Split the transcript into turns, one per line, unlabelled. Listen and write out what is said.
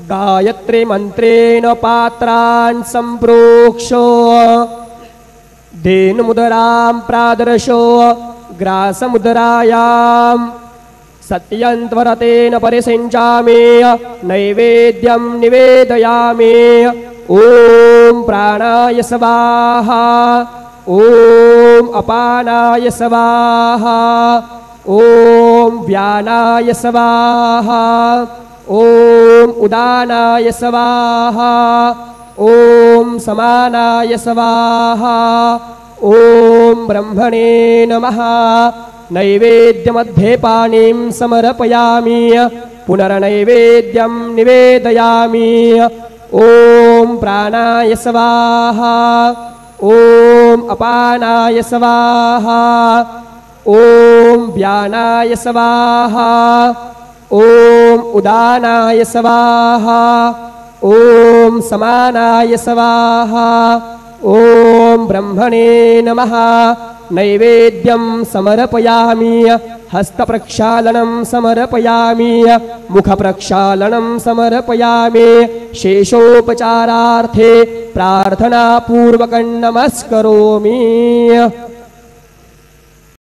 गायत्री मन्त्रेण पात्रान् सम्प्रोक्ष्य धेनुमुदरां प्रादर्शो ग्रासमुदरायां सत्यन्त्वरतेन परिसिञ्चामि नैवेद्यं निवेदयामि। ॐ प्राणाय स्वाहा ॐ अपानाय स्वाहा ॐ व्यानाय स्वाहा ॐ उदानाय स्वाहा ॐ समानाय स्वाहा ॐ ब्रह्मणे नमः। नैवेद्यमध्ये पानीं समर्पयामि पुनर्नैवेद्यं निवेदयामि। ॐ प्राणाय स्वाहा ॐ अपानाय स्वाहा ॐ व्यानाय स्वाहा ॐ उदानाय स्वाहा ॐ समानाय स्वाहा ॐ ब्रह्मणे नमः। नैवेद्यं समर्पयामि हस्तप्रक्षालनं समर्पयामि मुखप्रक्षालनं समर्पयामि शेषोपचारार्थे प्रार्थनापूर्वकं नमस्करोमि।